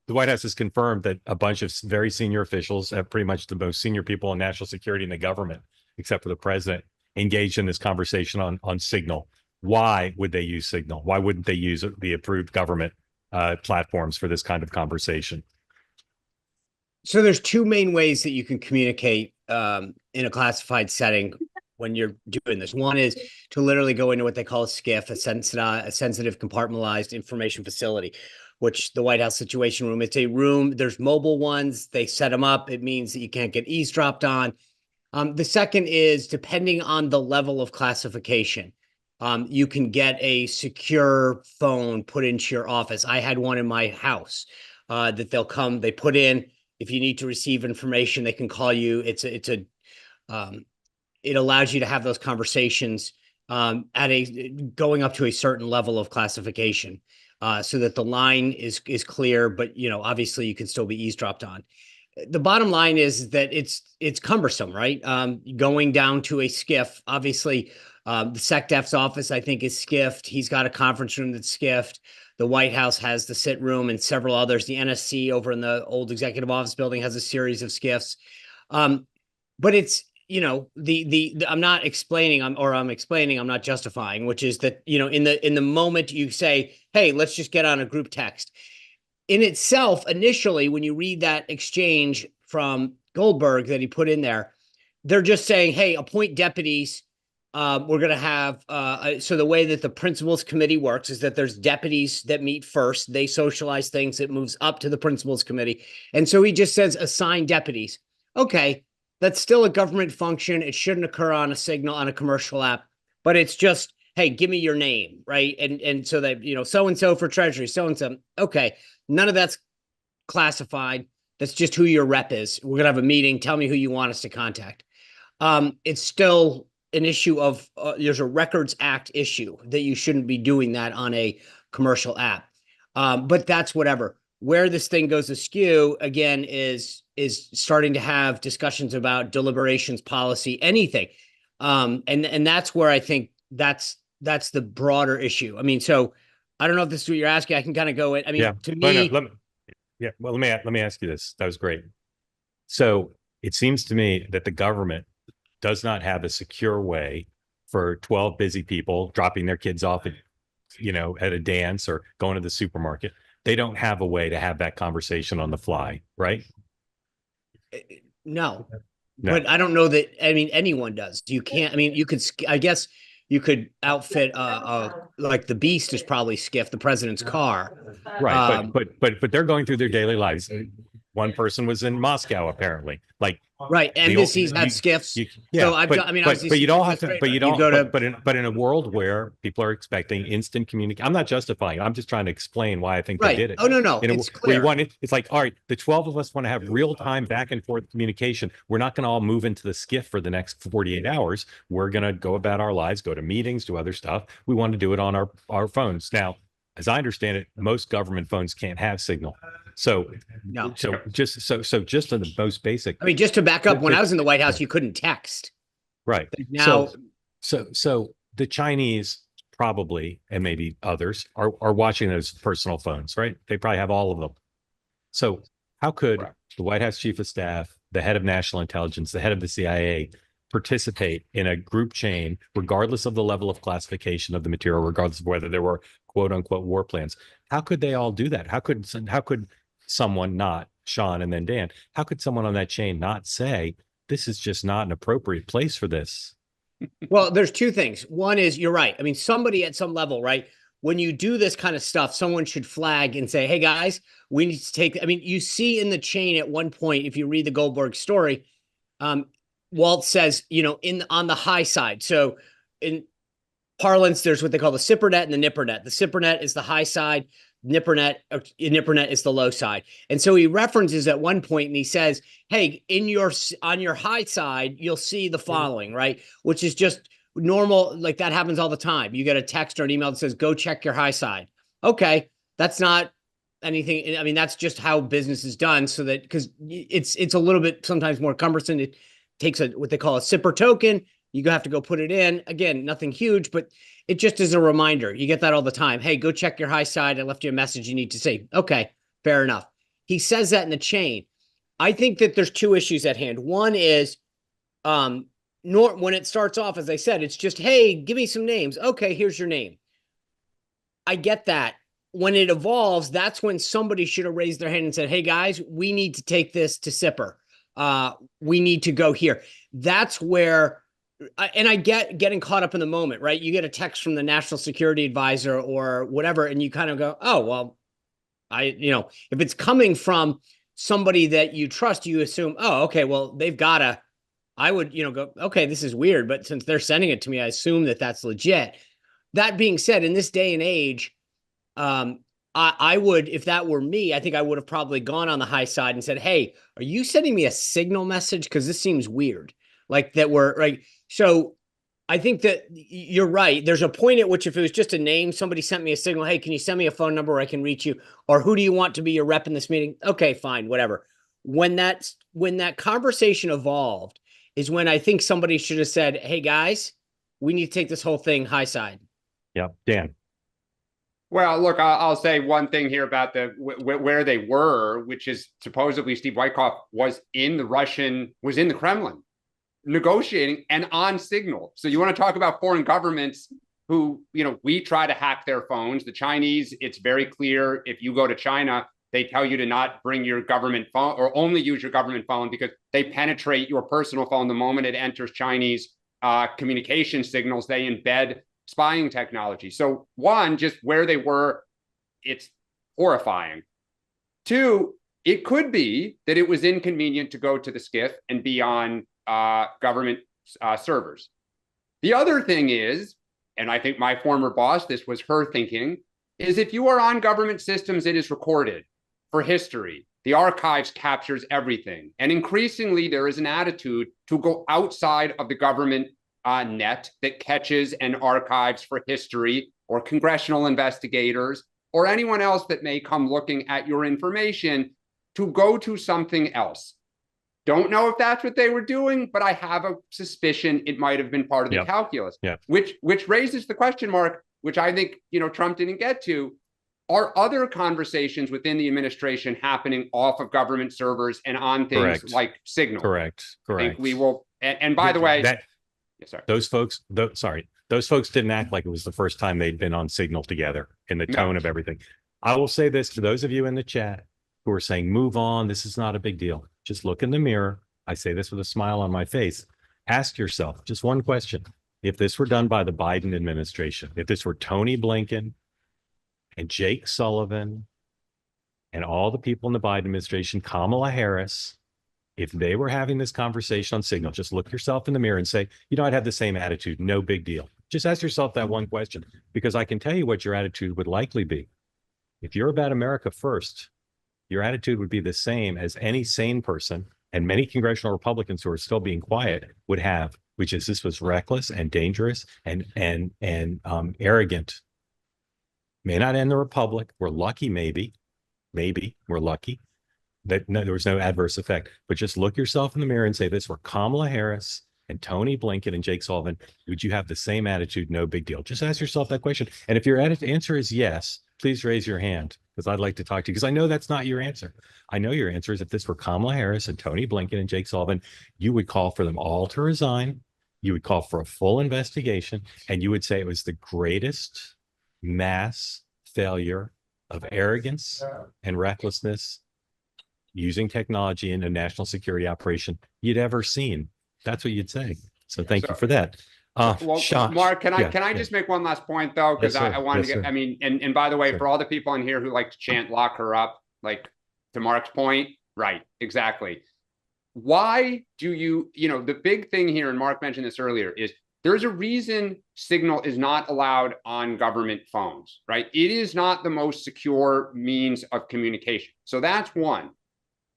the White House has confirmed that a bunch of very senior officials, pretty much the most senior people in national security in the government, except for the president, engaged in this conversation on Signal. Why would they use Signal? Why wouldn't they use the approved government platforms for this kind of conversation? So there's two main ways that you can communicate in a classified setting when you're doing this. One is to literally go into what they call a SCIF, a sensitive compartmentalized information facility, which the White House Situation Room, it's a room, there's mobile ones, they set them up. It means that you can't get eavesdropped on. The second is, depending on the level of classification, you can get a secure phone put into your office. I had one in my house that they'll come, they put in. If you need to receive information, they can call you. It allows you to have those conversations going up to a certain level of classification, so that the line is clear, but obviously you can still be eavesdropped on. The bottom line is that it's cumbersome, right? Going down to a SCIF, obviously, the SecDef's office, I think, is SCIFed. He's got a conference room that's SCIFed. The White House has the sit room and several others. The NSC over in the old executive office building has a series of SCIFs. But it's, I'm not explaining, I'm explaining, I'm not justifying, which is that, in the moment you say, hey, let's just get on a group text. In itself, initially, when you read that exchange from Goldberg that he put in there, they're just saying, hey, appoint deputies. We're going to have, so the way that the principals committee works is that there's deputies that meet first. They socialize things. It moves up to the principals committee. And so he just says assign deputies. Okay, that's still a government function. It shouldn't occur on a Signal, on a commercial app, but it's just, hey, give me your name, right? And so that, so-and-so for Treasury, so-and-so. Okay, none of that's classified. That's just who your rep is. We're going to have a meeting. Tell me who you want us to contact. It's still an issue of, there's a Records Act issue that you shouldn't be doing that on a commercial app. But that's whatever. Where this thing goes askew, again, is starting to have discussions about deliberations policy, anything. And that's where I think that's the broader issue. I mean, so I don't know if this is what you're asking. I can kind of go in. I mean, Yeah. to me, Well, let me ask you this. That was great. So it seems to me that the government does not have a secure way for 12 busy people dropping their kids off at, at a dance or going to the supermarket. They don't have a way to have that conversation on the fly, right? no. But I don't know that, I mean, anyone does. You can't, I mean, you could, I guess you could outfit like the Beast is probably SCIF, the president's car. Right. But they're going through their daily lives. One person was in Moscow, apparently. Like, right, embassies have SCIFs. Yeah, so I mean, but you don't have to. But you don't. But in a world where people are expecting instant communication, I'm not justifying. I'm just trying to explain why I think they did it. Oh no, it's clear. It's like, all right, the 12 of us want to have real time back and forth communication. We're not going to all move into the SCIF for the next 48 hours. We're going to go about our lives, go to meetings, do other stuff. We want to do it on our phones. Now, as I understand it, most government phones can't have Signal. So no. So just on the most basic. I mean, just to back up, when I was in the White House, you couldn't text. Right. Now, so the Chinese probably, and maybe others, are watching those personal phones, right? They probably have all of them. So how could the White House chief of staff, the head of national intelligence, the head of the CIA participate in a group chain, regardless of the level of classification of the material, regardless of whether there were quote unquote war plans? How could they all do that? How could someone, not Sean and then Dan, how could someone on that chain not say, this is just not an appropriate place for this? Well, there's two things. One is, you're right. I mean, somebody at some level, right? When you do this kind of stuff, someone should flag and say, hey guys, we need to take, I mean, you see in the chain at one point, if you read the Goldberg story, Walt says, on the high side. So in parlance, there's what they call the SIPRNet and the NIPRNet. The SIPRNet is the high side. NIPRNet is the low side. And so he references at one point and he says, hey, on your high side, you'll see the following, right? Which is just normal. Like that happens all the time. You get a text or an email that says, go check your high side. Okay. That's not anything. I mean, that's just how business is done, so that, because it's a little bit sometimes more cumbersome. It takes what they call a SIPR token. You have to go put it in. Again, nothing huge, but it just is a reminder. You get that all the time. Hey, go check your high side. I left you a message you need to say. Okay, fair enough. he says that in the chain. I think that there's two issues at hand. One is, when it starts off, as I said, it's just, hey, give me some names. Okay, here's your name. I get that. When it evolves, that's when somebody should have raised their hand and said, hey guys, we need to take this to SIPR. We need to go here. That's where, and I get getting caught up in the moment, right? You get a text from the national security advisor or whatever, and you kind of go, oh, well, if it's coming from somebody that you trust, you assume, oh, okay, well, they've got to, I would, go, okay, this is weird, but since they're sending it to me, I assume that that's legit. That being said, in this day and age, I would, if that were me, I think I would have probably gone on the high side and said, hey, are you sending me a signal message? Because this seems weird. Like that we're right. So I think that you're right. There's a point at which if it was just a name, somebody sent me a signal, hey, can you send me a phone number where I can reach you? Or who do you want to be your rep in this meeting? Okay, fine, whatever. When that conversation evolved is when I think somebody should have said, hey guys, we need to take this whole thing high side. Yeah, Dan. Well, look, I'll say one thing here about where they were, which is supposedly Steve Witkoff was in the Kremlin negotiating and on signal. So you want to talk about foreign governments who, we try to hack their phones. The Chinese, it's very clear. If you go to China, they tell you to not bring your government phone or only use your government phone because they penetrate your personal phone the moment it enters Chinese communication signals. They embed spying technology. So one, just where they were, it's horrifying. Two, it could be that it was inconvenient to go to the SCIF and be on government servers. The other thing is, and I think my former boss, this was her thinking, is if you are on government systems, it is recorded for history. The archives captures everything. And increasingly, there is an attitude to go outside of the government net that catches and archives for history or congressional investigators or anyone else that may come looking at your information to go to something else. Don't know if that's what they were doing, but I have a suspicion it might have been part of the calculus, which raises the question mark, which I think, Trump didn't get to. Are other conversations within the administration happening off of government servers and on things like Signal? Correct. I think we will. And by the way, yes, sir. Those folks didn't act like it was the first time they'd been on Signal together in the tone of everything. I will say this to those of you in the chat who are saying, move on, this is not a big deal. Just look in the mirror. I say this with a smile on my face. Ask yourself just one question. If this were done by the Biden administration, if this were Tony Blinken and Jake Sullivan and all the people in the Biden administration, Kamala Harris, if they were having this conversation on Signal, just look yourself in the mirror and say, I'd have the same attitude. No big deal. Just ask yourself that one question, because I can tell you what your attitude would likely be. If you're about America first, your attitude would be the same as any sane person and many congressional Republicans who are still being quiet would have, which is this was reckless and dangerous and arrogant. May not end the republic. We're lucky, maybe we're lucky that there was no adverse effect. But just look yourself in the mirror and say, this were Kamala Harris and Tony Blinken and Jake Sullivan, would you have the same attitude? No big deal. Just ask yourself that question. And if your answer is yes, please raise your hand, because I'd like to talk to you, because I know that's not your answer. I know your answer is if this were Kamala Harris and Tony Blinken and Jake Sullivan, you would call for them all to resign. You would call for a full investigation, and you would say it was the greatest mass failure of arrogance and recklessness using technology in a national security operation you'd ever seen. That's what you'd say. So thank you for that. Mark, can I just make one last point though? Because I wanted to get, I mean, and by the way, for all the people in here who like to chant lock her up, like to Mark's point, right, exactly. Why do the big thing here, and Mark mentioned this earlier, is there's a reason Signal is not allowed on government phones, right? It is not the most secure means of communication. So that's one.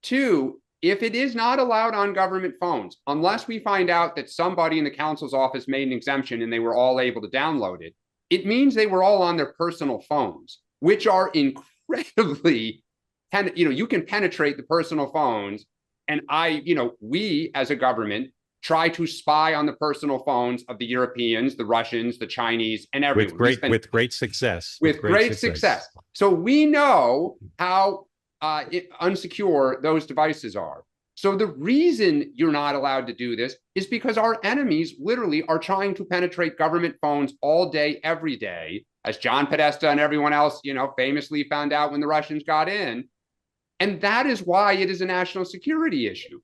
Two, if it is not allowed on government phones, unless we find out that somebody in the counsel's office made an exemption and they were all able to download it, it means they were all on their personal phones, which are incredibly, you can penetrate the personal phones. And we as a government try to spy on the personal phones of the Europeans, the Russians, the Chinese, and everyone. With great success. With great success. So we know how unsecure those devices are. So the reason you're not allowed to do this is because our enemies literally are trying to penetrate government phones all day, every day, as John Podesta and everyone else, famously found out when the Russians got in. And that is why it is a national security issue.